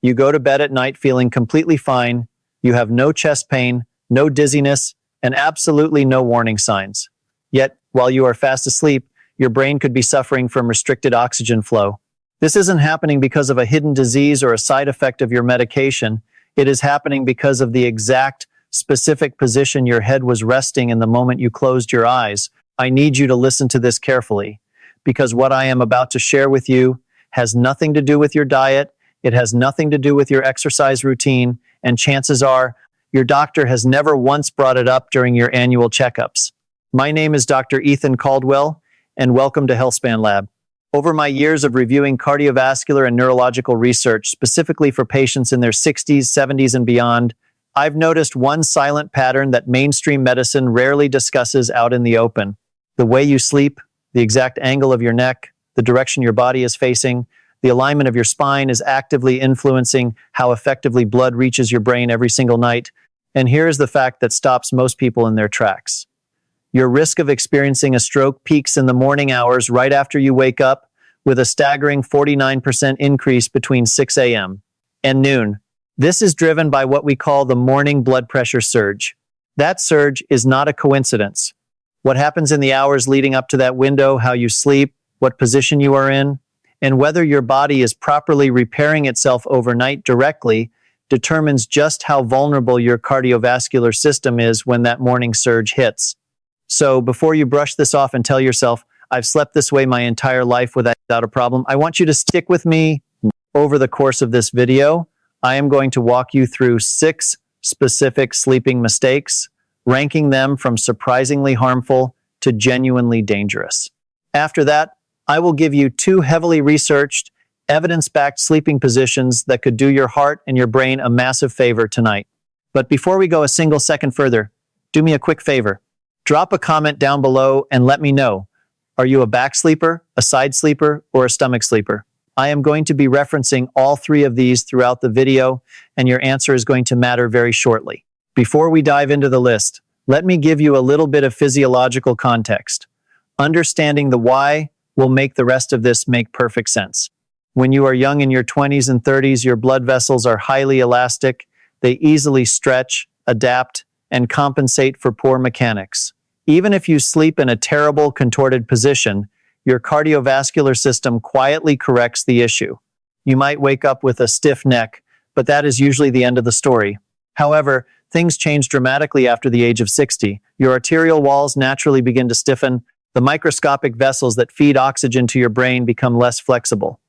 You go to bed at night feeling completely fine, you have no chest pain, no dizziness, and absolutely no warning signs. Yet, while you are fast asleep, your brain could be suffering from restricted oxygen flow. This isn't happening because of a hidden disease or a side effect of your medication. It is happening because of the exact, specific position your head was resting in the moment you closed your eyes. I need you to listen to this carefully, because what I am about to share with you has nothing to do with your diet, it has nothing to do with your exercise routine, and chances are, your doctor has never once brought it up during your annual checkups. My name is Dr. Ethan Caldwell, and welcome to Healthspan Lab. Over my years of reviewing cardiovascular and neurological research, specifically for patients in their 60s, 70s, and beyond, I've noticed one silent pattern that mainstream medicine rarely discusses out in the open. The way you sleep, the exact angle of your neck, the direction your body is facing, the alignment of your spine is actively influencing how effectively blood reaches your brain every single night. And here's the fact that stops most people in their tracks. Your risk of experiencing a stroke peaks in the morning hours right after you wake up, with a staggering 49% increase between 6 a.m. and noon. This is driven by what we call the morning blood pressure surge. That surge is not a coincidence. What happens in the hours leading up to that window, how you sleep, what position you are in, and whether your body is properly repairing itself overnight directly determines just how vulnerable your cardiovascular system is when that morning surge hits. So before you brush this off and tell yourself, I've slept this way my entire life without a problem, I want you to stick with me. Over the course of this video, I am going to walk you through 6 specific sleeping mistakes, ranking them from surprisingly harmful to genuinely dangerous. After that, I will give you 2 heavily researched, evidence-backed sleeping positions that could do your heart and your brain a massive favor tonight. But before we go a single second further, do me a quick favor. Drop a comment down below and let me know. Are you a back sleeper, a side sleeper, or a stomach sleeper? I am going to be referencing all 3 of these throughout the video, and your answer is going to matter very shortly. Before we dive into the list, let me give you a little bit of physiological context. Understanding the why will make the rest of this make perfect sense. When you are young in your 20s and 30s, your blood vessels are highly elastic. They easily stretch, adapt, and compensate for poor mechanics. Even if you sleep in a terrible, contorted position, your cardiovascular system quietly corrects the issue. You might wake up with a stiff neck, but that is usually the end of the story. However, things change dramatically after the age of 60. Your arterial walls naturally begin to stiffen. The microscopic vessels that feed oxygen to your brain become less flexible.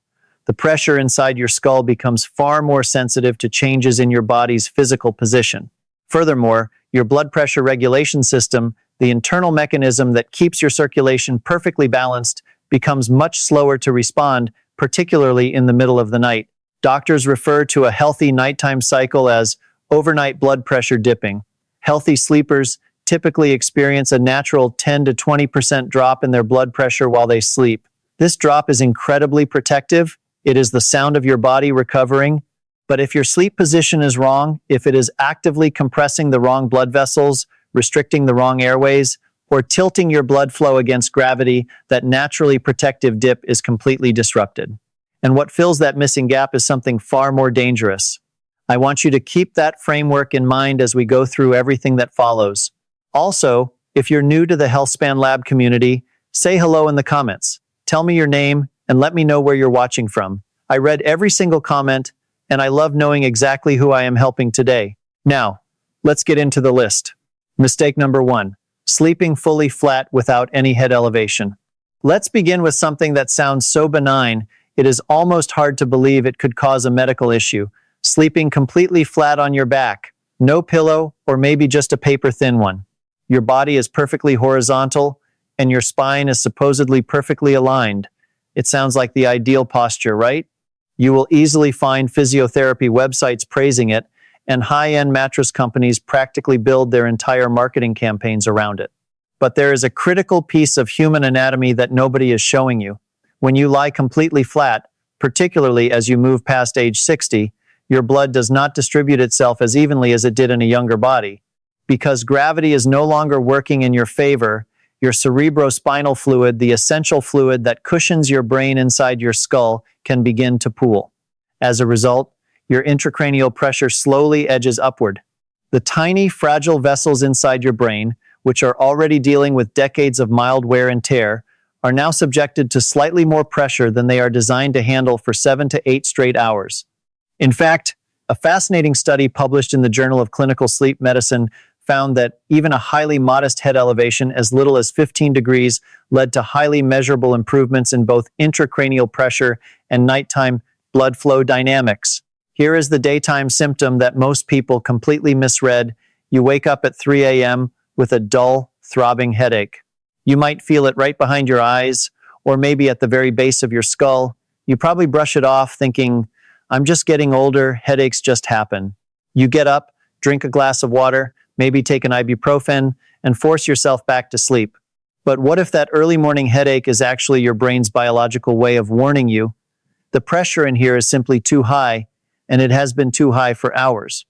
The pressure inside your skull becomes far more sensitive to changes in your body's physical position. Furthermore, your blood pressure regulation system, the internal mechanism that keeps your circulation perfectly balanced, becomes much slower to respond, particularly in the middle of the night. Doctors refer to a healthy nighttime cycle as overnight blood pressure dipping. Healthy sleepers typically experience a natural 10 to 20% drop in their blood pressure while they sleep. This drop is incredibly protective. It is the sound of your body recovering. But if your sleep position is wrong, if it is actively compressing the wrong blood vessels, restricting the wrong airways, or tilting your blood flow against gravity, that naturally protective dip is completely disrupted. And what fills that missing gap is something far more dangerous. I want you to keep that framework in mind as we go through everything that follows. Also, if you're new to the Healthspan Lab community, say hello in the comments. Tell me your name and let me know where you're watching from. I read every single comment, and I love knowing exactly who I am helping today. Now, let's get into the list. Mistake number 1, sleeping fully flat without any head elevation. Let's begin with something that sounds so benign, it is almost hard to believe it could cause a medical issue. Sleeping completely flat on your back, no pillow, or maybe just a paper-thin one. Your body is perfectly horizontal, and your spine is supposedly perfectly aligned. It sounds like the ideal posture, right? You will easily find physiotherapy websites praising it, and high-end mattress companies practically build their entire marketing campaigns around it. But there is a critical piece of human anatomy that nobody is showing you. When you lie completely flat, particularly as you move past age 60, your blood does not distribute itself as evenly as it did in a younger body. Because gravity is no longer working in your favor, your cerebrospinal fluid, the essential fluid that cushions your brain inside your skull, can begin to pool. As a result, your intracranial pressure slowly edges upward. The tiny, fragile vessels inside your brain, which are already dealing with decades of mild wear and tear, are now subjected to slightly more pressure than they are designed to handle for 7 to 8 straight hours. In fact, a fascinating study published in the Journal of Clinical Sleep Medicine found that even a highly modest head elevation as little as 15 degrees led to highly measurable improvements in both intracranial pressure and nighttime blood flow dynamics. Here is the daytime symptom that most people completely misread. You wake up at 3 a.m. with a dull, throbbing headache. You might feel it right behind your eyes, or maybe at the very base of your skull. You probably brush it off thinking, I'm just getting older, headaches just happen. You get up, drink a glass of water, maybe take an ibuprofen, and force yourself back to sleep. But what if that early morning headache is actually your brain's biological way of warning you? The pressure in here is simply too high, and it has been too high for hours.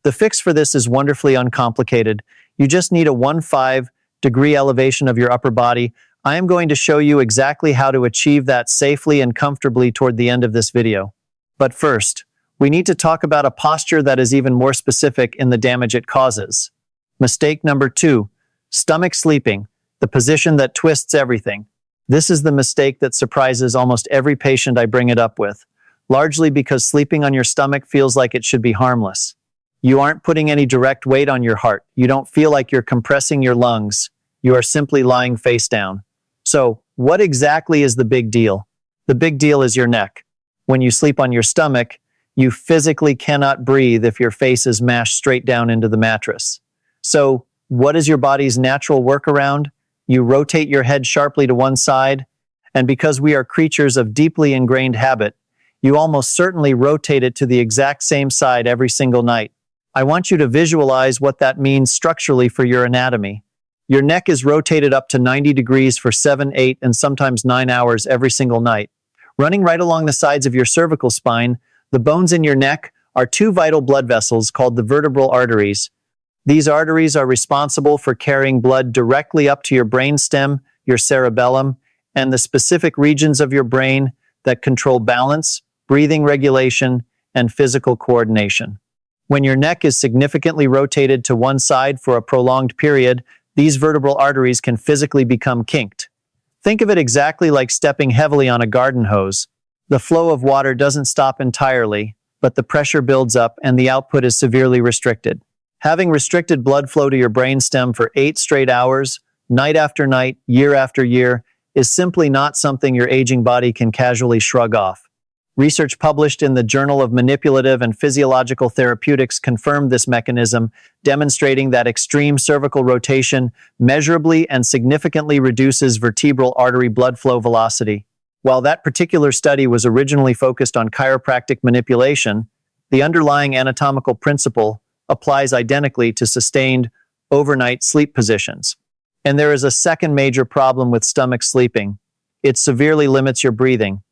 The fix for this is wonderfully uncomplicated. You just need a 1.5-degree elevation of your upper body. I am going to show you exactly how to achieve that safely and comfortably toward the end of this video. But first, we need to talk about a posture that is even more specific in the damage it causes. Mistake number 2, stomach sleeping, the position that twists everything. This is the mistake that surprises almost every patient I bring it up with, largely because sleeping on your stomach feels like it should be harmless. You aren't putting any direct weight on your heart. You don't feel like you're compressing your lungs. You are simply lying face down. So, what exactly is the big deal? The big deal is your neck. When you sleep on your stomach, you physically cannot breathe if your face is mashed straight down into the mattress. So, what is your body's natural workaround? You rotate your head sharply to one side, and because we are creatures of deeply ingrained habit, you almost certainly rotate it to the exact same side every single night. I want you to visualize what that means structurally for your anatomy. Your neck is rotated up to 90 degrees for 7, 8, and sometimes 9 hours every single night. Running right along the sides of your cervical spine, the bones in your neck are 2 vital blood vessels called the vertebral arteries. These arteries are responsible for carrying blood directly up to your brainstem, your cerebellum, and the specific regions of your brain that control balance, breathing regulation, and physical coordination. When your neck is significantly rotated to one side for a prolonged period, these vertebral arteries can physically become kinked. Think of it exactly like stepping heavily on a garden hose. The flow of water doesn't stop entirely, but the pressure builds up and the output is severely restricted. Having restricted blood flow to your brainstem for 8 straight hours, night after night, year after year, is simply not something your aging body can casually shrug off. Research published in the Journal of Manipulative and Physiological Therapeutics confirmed this mechanism, demonstrating that extreme cervical rotation measurably and significantly reduces vertebral artery blood flow velocity. While that particular study was originally focused on chiropractic manipulation, the underlying anatomical principle applies identically to sustained, overnight sleep positions. And there is a second major problem with stomach sleeping. It severely limits your breathing.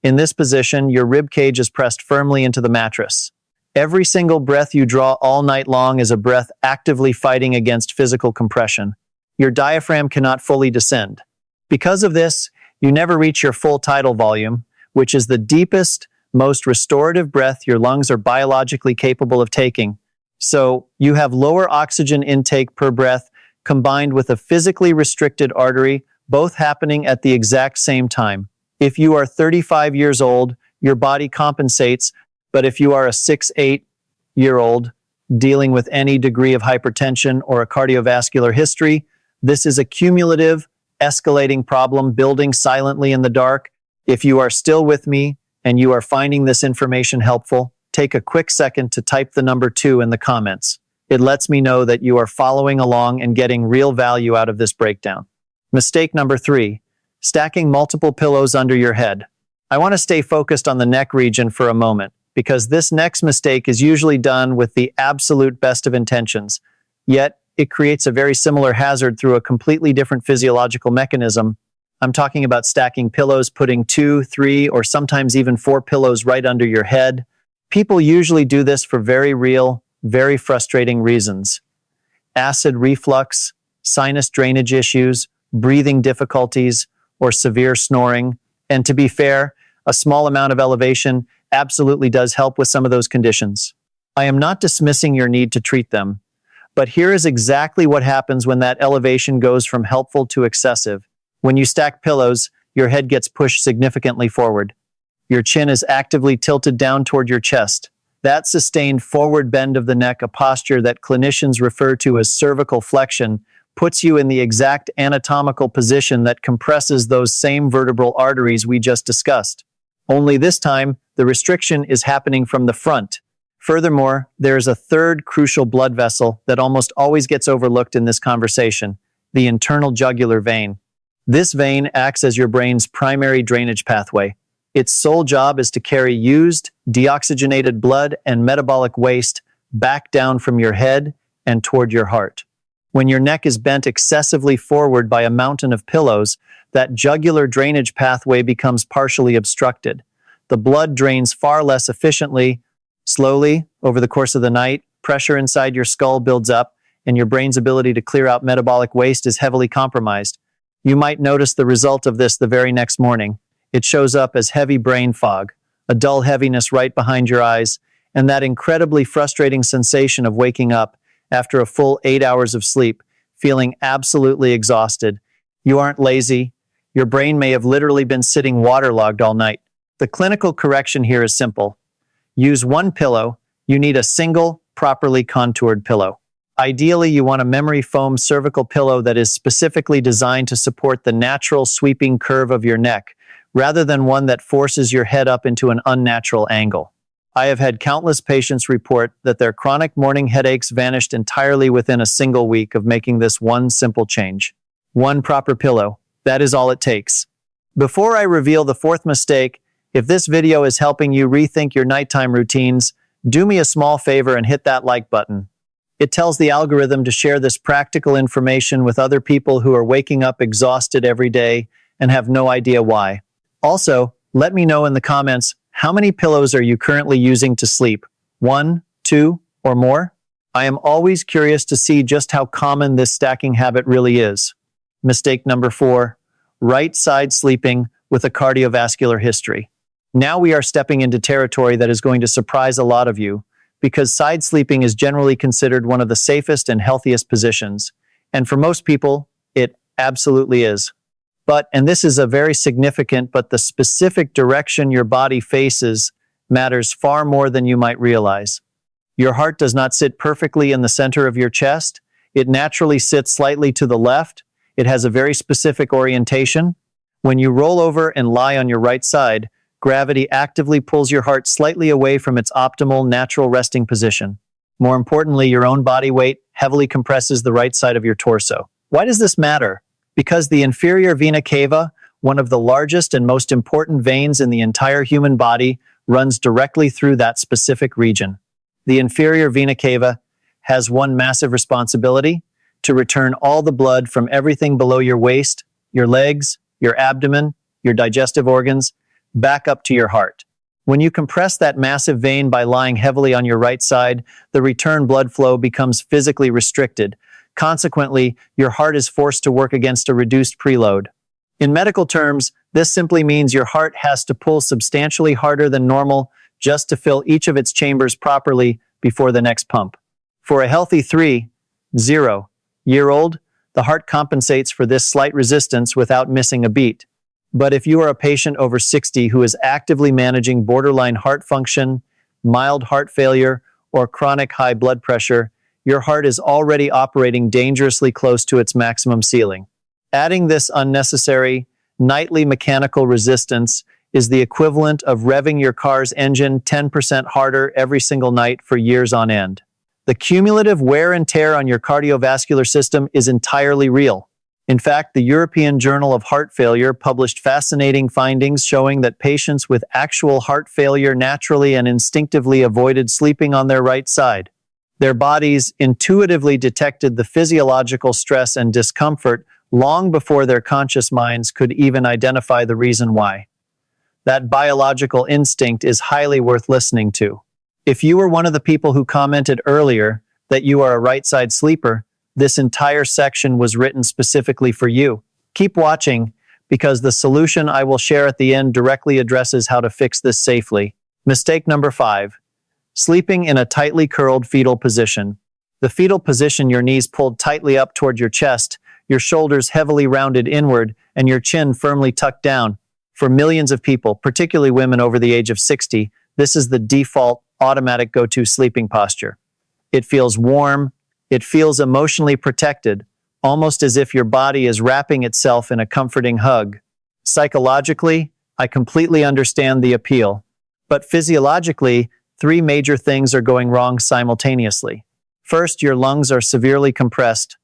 In this position, your rib cage is pressed firmly into the mattress. Every single breath you draw all night long is a breath actively fighting against physical compression. Your diaphragm cannot fully descend. Because of this, you never reach your full tidal volume, which is the deepest, most restorative breath your lungs are biologically capable of taking. So, you have lower oxygen intake per breath combined with a physically restricted artery, both happening at the exact same time. If you are 35 years old, your body compensates, but if you are a 6-8-year-old dealing with any degree of hypertension or a cardiovascular history, this is a cumulative, escalating problem building silently in the dark. If you are still with me and you are finding this information helpful, take a quick second to type the number 2 in the comments. It lets me know that you are following along and getting real value out of this breakdown. Mistake number 3. Stacking multiple pillows under your head. I want to stay focused on the neck region for a moment, because this next mistake is usually done with the absolute best of intentions, yet it creates a very similar hazard through a completely different physiological mechanism. I'm talking about stacking pillows, putting 2, 3, or sometimes even 4 pillows right under your head. People usually do this for very real, very frustrating reasons. Acid reflux, sinus drainage issues, breathing difficulties, or severe snoring. And to be fair, a small amount of elevation absolutely does help with some of those conditions. I am not dismissing your need to treat them, but here is exactly what happens when that elevation goes from helpful to excessive. When you stack pillows, your head gets pushed significantly forward. Your chin is actively tilted down toward your chest. That sustained forward bend of the neck, a posture that clinicians refer to as cervical flexion, puts you in the exact anatomical position that compresses those same vertebral arteries we just discussed. Only this time, the restriction is happening from the front. Furthermore, there is a third crucial blood vessel that almost always gets overlooked in this conversation, the internal jugular vein. This vein acts as your brain's primary drainage pathway. Its sole job is to carry used, deoxygenated blood and metabolic waste back down from your head and toward your heart. When your neck is bent excessively forward by a mountain of pillows, that jugular drainage pathway becomes partially obstructed. The blood drains far less efficiently. Slowly, over the course of the night, pressure inside your skull builds up, and your brain's ability to clear out metabolic waste is heavily compromised. You might notice the result of this the very next morning. It shows up as heavy brain fog, a dull heaviness right behind your eyes, and that incredibly frustrating sensation of waking up after a full 8 hours of sleep, feeling absolutely exhausted. You aren't lazy. Your brain may have literally been sitting waterlogged all night. The clinical correction here is simple. Use one pillow. You need a single, properly contoured pillow. Ideally, you want a memory foam cervical pillow that is specifically designed to support the natural sweeping curve of your neck, rather than one that forces your head up into an unnatural angle. I have had countless patients report that their chronic morning headaches vanished entirely within a single week of making this one simple change. One proper pillow. That is all it takes. Before I reveal the fourth mistake, if this video is helping you rethink your nighttime routines, do me a small favor and hit that like button. It tells the algorithm to share this practical information with other people who are waking up exhausted every day and have no idea why. Also, let me know in the comments, how many pillows are you currently using to sleep? 1, 2, or more? I am always curious to see just how common this stacking habit really is. Mistake number 4, right side sleeping with a cardiovascular history. Now we are stepping into territory that is going to surprise a lot of you, because side sleeping is generally considered one of the safest and healthiest positions. And for most people, it absolutely is. But, and this is a very significant, but the specific direction your body faces matters far more than you might realize. Your heart does not sit perfectly in the center of your chest. It naturally sits slightly to the left. It has a very specific orientation. When you roll over and lie on your right side, gravity actively pulls your heart slightly away from its optimal natural resting position. More importantly, your own body weight heavily compresses the right side of your torso. Why does this matter? Because the inferior vena cava, one of the largest and most important veins in the entire human body, runs directly through that specific region. The inferior vena cava has one massive responsibility: to return all the blood from everything below your waist, your legs, your abdomen, your digestive organs, back up to your heart. When you compress that massive vein by lying heavily on your right side, the return blood flow becomes physically restricted. Consequently, your heart is forced to work against a reduced preload. In medical terms, this simply means your heart has to pull substantially harder than normal just to fill each of its chambers properly before the next pump. For a healthy 3-0-year-old, the heart compensates for this slight resistance without missing a beat. But if you are a patient over 60 who is actively managing borderline heart function, mild heart failure, or chronic high blood pressure, your heart is already operating dangerously close to its maximum ceiling. Adding this unnecessary, nightly mechanical resistance is the equivalent of revving your car's engine 10% harder every single night for years on end. The cumulative wear and tear on your cardiovascular system is entirely real. In fact, the European Journal of Heart Failure published fascinating findings showing that patients with actual heart failure naturally and instinctively avoided sleeping on their right side. Their bodies intuitively detected the physiological stress and discomfort long before their conscious minds could even identify the reason why. That biological instinct is highly worth listening to. If you were one of the people who commented earlier that you are a right-side sleeper, this entire section was written specifically for you. Keep watching, because the solution I will share at the end directly addresses how to fix this safely. Mistake number 5. Sleeping in a tightly curled fetal position. The fetal position, your knees pulled tightly up toward your chest, your shoulders heavily rounded inward, and your chin firmly tucked down. For millions of people, particularly women over the age of 60, this is the default, automatic go-to sleeping posture. It feels warm, it feels emotionally protected, almost as if your body is wrapping itself in a comforting hug. Psychologically, I completely understand the appeal. But physiologically, 3 major things are going wrong simultaneously. First, your lungs are severely compressed.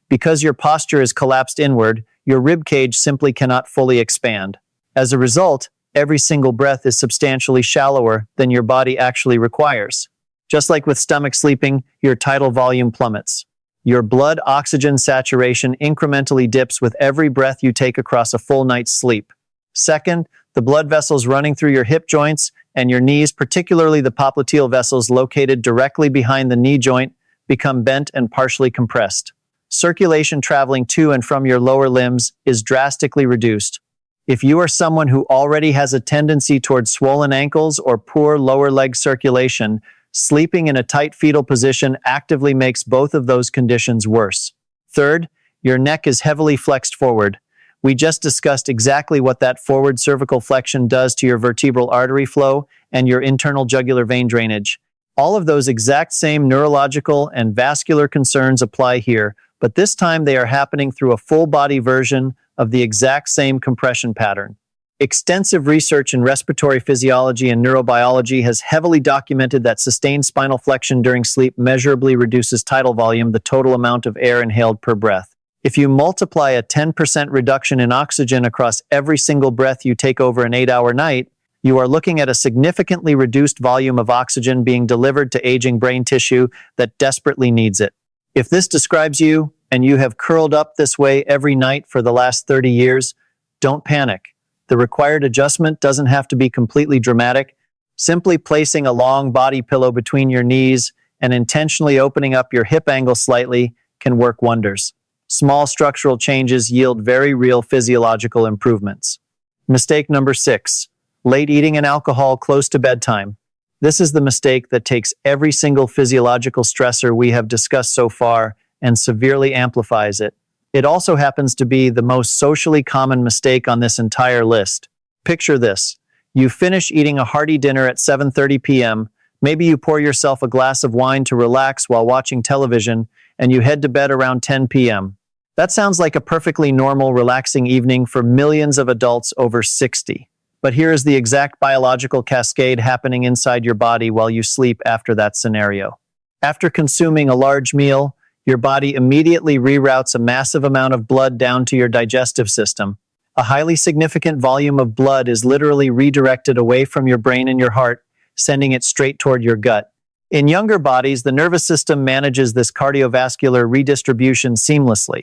Because your posture is collapsed inward, your rib cage simply cannot fully expand. As a result, every single breath is substantially shallower than your body actually requires. Just like with stomach sleeping, your tidal volume plummets. Your blood oxygen saturation incrementally dips with every breath you take across a full night's sleep. Second, the blood vessels running through your hip joints and your knees, particularly the popliteal vessels located directly behind the knee joint, become bent and partially compressed. Circulation traveling to and from your lower limbs is drastically reduced. If you are someone who already has a tendency towards swollen ankles or poor lower leg circulation, sleeping in a tight fetal position actively makes both of those conditions worse. Third, your neck is heavily flexed forward. We just discussed exactly what that forward cervical flexion does to your vertebral artery flow and your internal jugular vein drainage. All of those exact same neurological and vascular concerns apply here, but this time they are happening through a full-body version of the exact same compression pattern. Extensive research in respiratory physiology and neurobiology has heavily documented that sustained spinal flexion during sleep measurably reduces tidal volume, the total amount of air inhaled per breath. If you multiply a 10% reduction in oxygen across every single breath you take over an 8-hour night, you are looking at a significantly reduced volume of oxygen being delivered to aging brain tissue that desperately needs it. If this describes you, and you have curled up this way every night for the last 30 years, don't panic. The required adjustment doesn't have to be completely dramatic. Simply placing a long body pillow between your knees and intentionally opening up your hip angle slightly can work wonders. Small structural changes yield very real physiological improvements. Mistake number 6. Late eating and alcohol close to bedtime. This is the mistake that takes every single physiological stressor we have discussed so far and severely amplifies it. It also happens to be the most socially common mistake on this entire list. Picture this. You finish eating a hearty dinner at 7:30 p.m., maybe you pour yourself a glass of wine to relax while watching television, and you head to bed around 10 p.m. That sounds like a perfectly normal, relaxing evening for millions of adults over 60. But here is the exact biological cascade happening inside your body while you sleep after that scenario. After consuming a large meal, your body immediately reroutes a massive amount of blood down to your digestive system. A highly significant volume of blood is literally redirected away from your brain and your heart, sending it straight toward your gut. In younger bodies, the nervous system manages this cardiovascular redistribution seamlessly.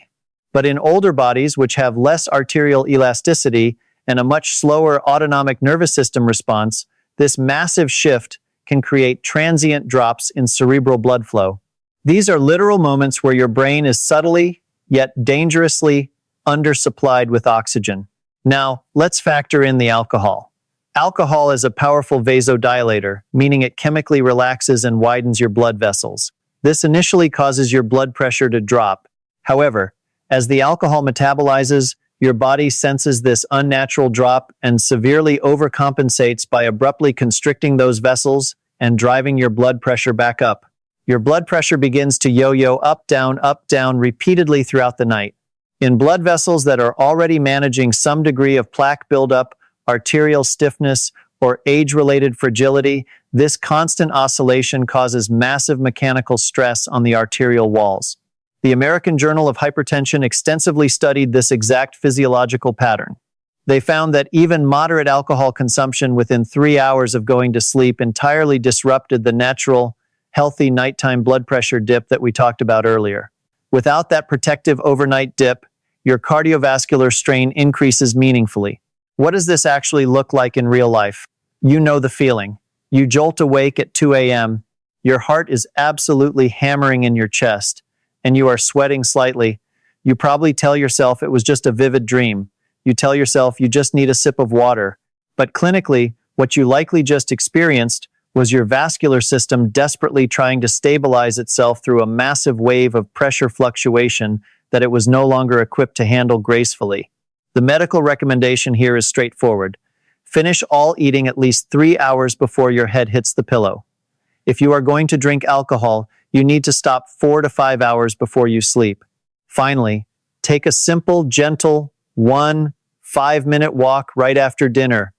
But in older bodies, which have less arterial elasticity and a much slower autonomic nervous system response, this massive shift can create transient drops in cerebral blood flow. These are literal moments where your brain is subtly, yet dangerously, undersupplied with oxygen. Now, let's factor in the alcohol. Alcohol is a powerful vasodilator, meaning it chemically relaxes and widens your blood vessels. This initially causes your blood pressure to drop. However, as the alcohol metabolizes, your body senses this unnatural drop and severely overcompensates by abruptly constricting those vessels and driving your blood pressure back up. Your blood pressure begins to yo-yo up, down repeatedly throughout the night. In blood vessels that are already managing some degree of plaque buildup, arterial stiffness, or age-related fragility, this constant oscillation causes massive mechanical stress on the arterial walls. The American Journal of Hypertension extensively studied this exact physiological pattern. They found that even moderate alcohol consumption within 3 hours of going to sleep entirely disrupted the natural, healthy nighttime blood pressure dip that we talked about earlier. Without that protective overnight dip, your cardiovascular strain increases meaningfully. What does this actually look like in real life? You know the feeling. You jolt awake at 2 a.m., your heart is absolutely hammering in your chest, and you are sweating slightly. You probably tell yourself it was just a vivid dream. You tell yourself you just need a sip of water. But clinically, What you likely just experienced was your vascular system desperately trying to stabilize itself through a massive wave of pressure fluctuation that it was no longer equipped to handle gracefully. The medical recommendation here is straightforward. Finish all eating at least 3 hours before your head hits the pillow. If you are going to drink alcohol, you need to stop 4 to 5 hours before you sleep. Finally, take a simple, gentle, 1-5-minute walk right after dinner.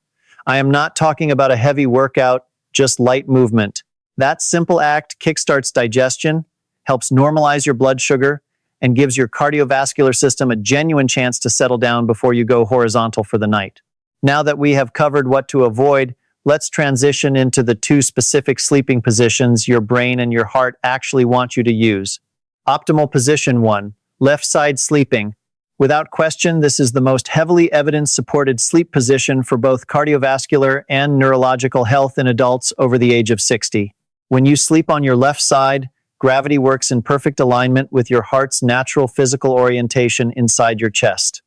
I am not talking about a heavy workout, just light movement. That simple act kickstarts digestion, helps normalize your blood sugar, and gives your cardiovascular system a genuine chance to settle down before you go horizontal for the night. Now that we have covered what to avoid, let's transition into the 2 specific sleeping positions your brain and your heart actually want you to use. Optimal position 1, left side sleeping. Without question, this is the most heavily evidence-supported sleep position for both cardiovascular and neurological health in adults over the age of 60. When you sleep on your left side, gravity works in perfect alignment with your heart's natural physical orientation inside your chest.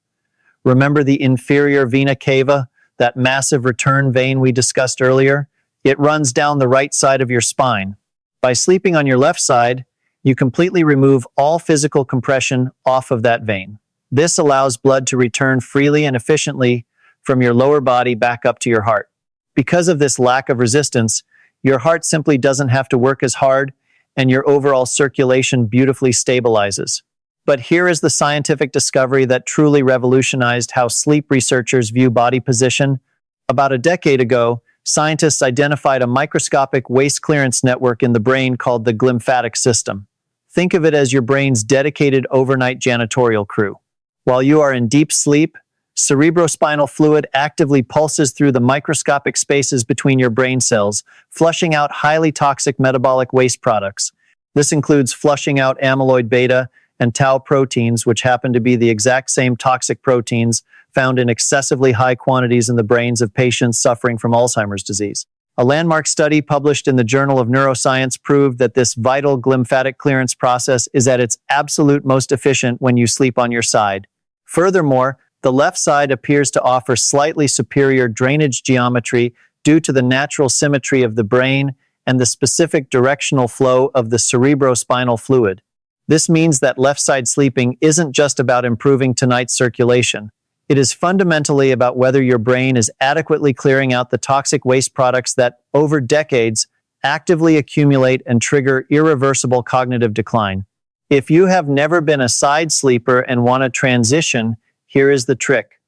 Remember the inferior vena cava, that massive return vein we discussed earlier? It runs down the right side of your spine. By sleeping on your left side, you completely remove all physical compression off of that vein. This allows blood to return freely and efficiently from your lower body back up to your heart. Because of this lack of resistance, your heart simply doesn't have to work as hard, and your overall circulation beautifully stabilizes. But here is the scientific discovery that truly revolutionized how sleep researchers view body position. About a decade ago, scientists identified a microscopic waste clearance network in the brain called the glymphatic system. Think of it as your brain's dedicated overnight janitorial crew. While you are in deep sleep, cerebrospinal fluid actively pulses through the microscopic spaces between your brain cells, flushing out highly toxic metabolic waste products. This includes flushing out amyloid beta and tau proteins, which happen to be the exact same toxic proteins found in excessively high quantities in the brains of patients suffering from Alzheimer's disease. A landmark study published in the Journal of Neuroscience proved that this vital glymphatic clearance process is at its absolute most efficient when you sleep on your side. Furthermore, the left side appears to offer slightly superior drainage geometry due to the natural symmetry of the brain and the specific directional flow of the cerebrospinal fluid. This means that left side sleeping isn't just about improving tonight's circulation. It is fundamentally about whether your brain is adequately clearing out the toxic waste products that, over decades, actively accumulate and trigger irreversible cognitive decline. If you have never been a side sleeper and want to transition, here is the trick.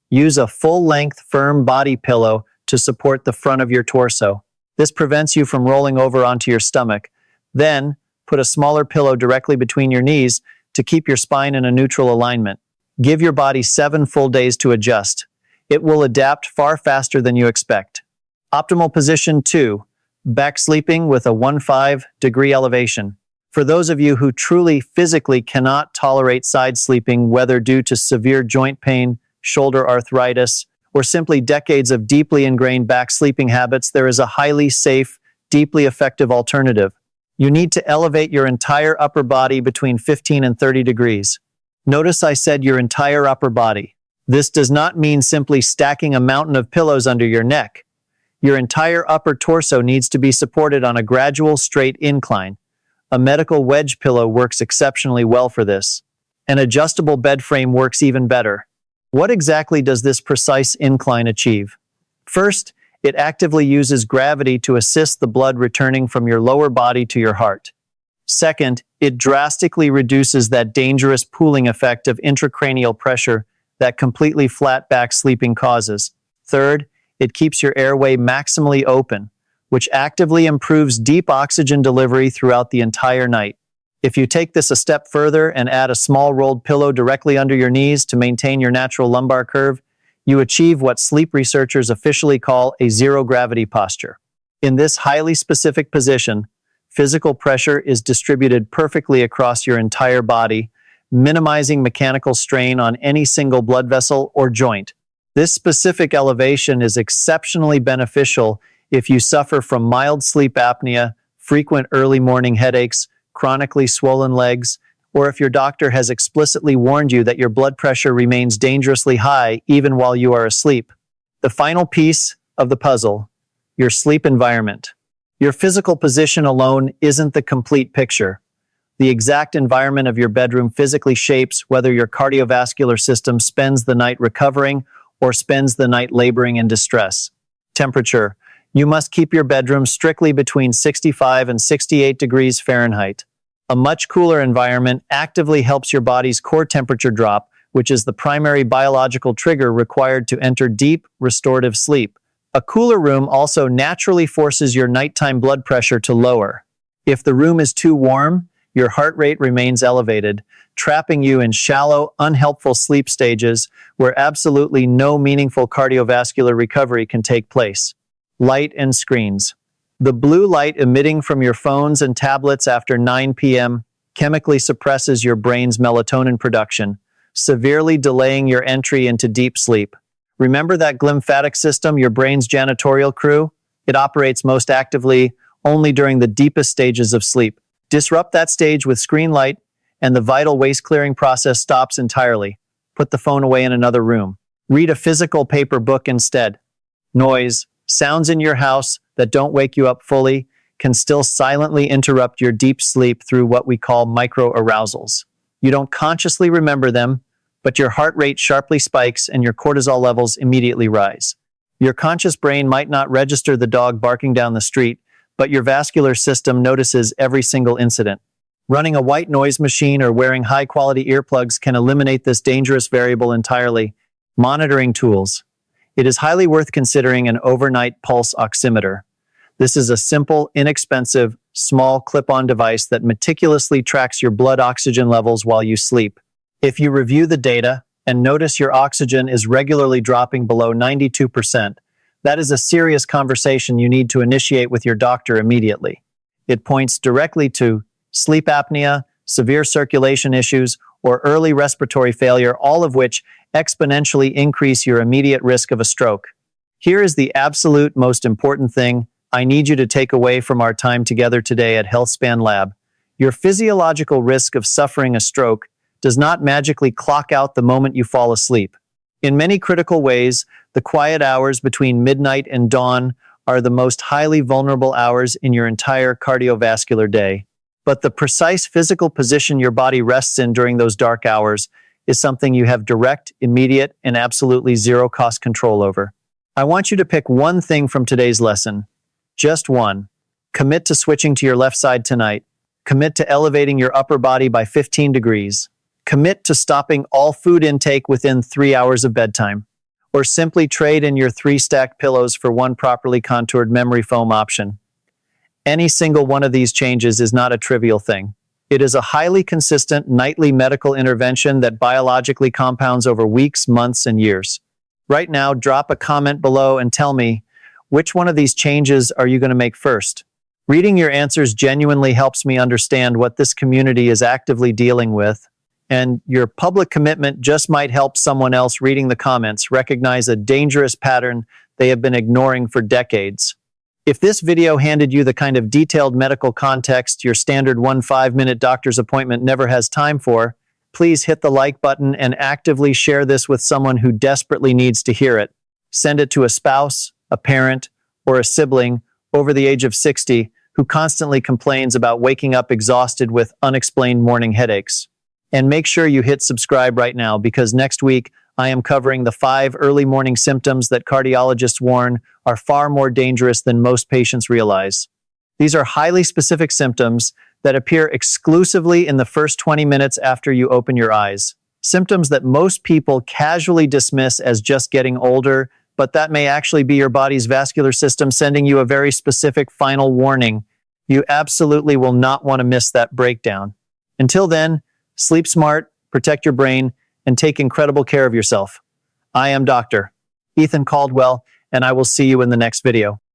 Use a full-length, firm body pillow to support the front of your torso. This prevents you from rolling over onto your stomach. Then, put a smaller pillow directly between your knees to keep your spine in a neutral alignment. Give your body 7 full days to adjust. It will adapt far faster than you expect. Optimal position 2, back sleeping with a 15-degree elevation. For those of you who truly physically cannot tolerate side sleeping, whether due to severe joint pain, shoulder arthritis, or simply decades of deeply ingrained back sleeping habits, there is a highly safe, deeply effective alternative. You need to elevate your entire upper body between 15 and 30 degrees. Notice I said your entire upper body. This does not mean simply stacking a mountain of pillows under your neck. Your entire upper torso needs to be supported on a gradual, straight incline. A medical wedge pillow works exceptionally well for this. An adjustable bed frame works even better. What exactly does this precise incline achieve? First, it actively uses gravity to assist the blood returning from your lower body to your heart. Second, it drastically reduces that dangerous pooling effect of intracranial pressure that completely flat back sleeping causes. Third, it keeps your airway maximally open, which actively improves deep oxygen delivery throughout the entire night. If you take this a step further and add a small rolled pillow directly under your knees to maintain your natural lumbar curve, you achieve what sleep researchers officially call a zero-gravity posture. In this highly specific position, physical pressure is distributed perfectly across your entire body, minimizing mechanical strain on any single blood vessel or joint. This specific elevation is exceptionally beneficial if you suffer from mild sleep apnea, frequent early morning headaches, chronically swollen legs, or if your doctor has explicitly warned you that your blood pressure remains dangerously high even while you are asleep. The final piece of the puzzle: your sleep environment. Your physical position alone isn't the complete picture. The exact environment of your bedroom physically shapes whether your cardiovascular system spends the night recovering or spends the night laboring in distress. Temperature. You must keep your bedroom strictly between 65 and 68 degrees Fahrenheit. A much cooler environment actively helps your body's core temperature drop, which is the primary biological trigger required to enter deep, restorative sleep. A cooler room also naturally forces your nighttime blood pressure to lower. If the room is too warm, your heart rate remains elevated, trapping you in shallow, unhelpful sleep stages where absolutely no meaningful cardiovascular recovery can take place. Light and screens. The blue light emitting from your phones and tablets after 9 p.m. chemically suppresses your brain's melatonin production, severely delaying your entry into deep sleep. Remember that glymphatic system, your brain's janitorial crew? It operates most actively only during the deepest stages of sleep. Disrupt that stage with screen light, and the vital waste-clearing process stops entirely. Put the phone away in another room. Read a physical paper book instead. Noise, sounds in your house that don't wake you up fully, can still silently interrupt your deep sleep through what we call micro-arousals. You don't consciously remember them, but your heart rate sharply spikes and your cortisol levels immediately rise. Your conscious brain might not register the dog barking down the street, but your vascular system notices every single incident. Running a white noise machine or wearing high-quality earplugs can eliminate this dangerous variable entirely. Monitoring tools. It is highly worth considering an overnight pulse oximeter. This is a simple, inexpensive, small clip-on device that meticulously tracks your blood oxygen levels while you sleep. If you review the data and notice your oxygen is regularly dropping below 92%, that is a serious conversation you need to initiate with your doctor immediately. It points directly to sleep apnea, severe circulation issues, or early respiratory failure, all of which exponentially increase your immediate risk of a stroke. Here is the absolute most important thing I need you to take away from our time together today at Healthspan Lab. Your physiological risk of suffering a stroke does not magically clock out the moment you fall asleep. In many critical ways, the quiet hours between midnight and dawn are the most highly vulnerable hours in your entire cardiovascular day. But the precise physical position your body rests in during those dark hours is something you have direct, immediate, and absolutely zero-cost control over. I want you to pick one thing from today's lesson. Just one. Commit to switching to your left side tonight. Commit to elevating your upper body by 15 degrees. Commit to stopping all food intake within 3 hours of bedtime. Or simply trade in your 3 stacked pillows for one properly contoured memory foam option. Any single one of these changes is not a trivial thing. It is a highly consistent nightly medical intervention that biologically compounds over weeks, months, and years. Right now, drop a comment below and tell me, which one of these changes are you going to make first? Reading your answers genuinely helps me understand what this community is actively dealing with, and your public commitment just might help someone else reading the comments recognize a dangerous pattern they have been ignoring for decades. If this video handed you the kind of detailed medical context your standard 5-minute doctor's appointment never has time for, please hit the like button and actively share this with someone who desperately needs to hear it. Send it to a spouse, a parent, or a sibling over the age of 60 who constantly complains about waking up exhausted with unexplained morning headaches. And make sure you hit subscribe right now, because next week I am covering the 5 early morning symptoms that cardiologists warn are far more dangerous than most patients realize. These are highly specific symptoms that appear exclusively in the first 20 minutes after you open your eyes. Symptoms that most people casually dismiss as just getting older, but that may actually be your body's vascular system sending you a very specific final warning. You absolutely will not want to miss that breakdown. Until then, sleep smart, protect your brain, and take incredible care of yourself. I am Dr. Ethan Caldwell, and I will see you in the next video.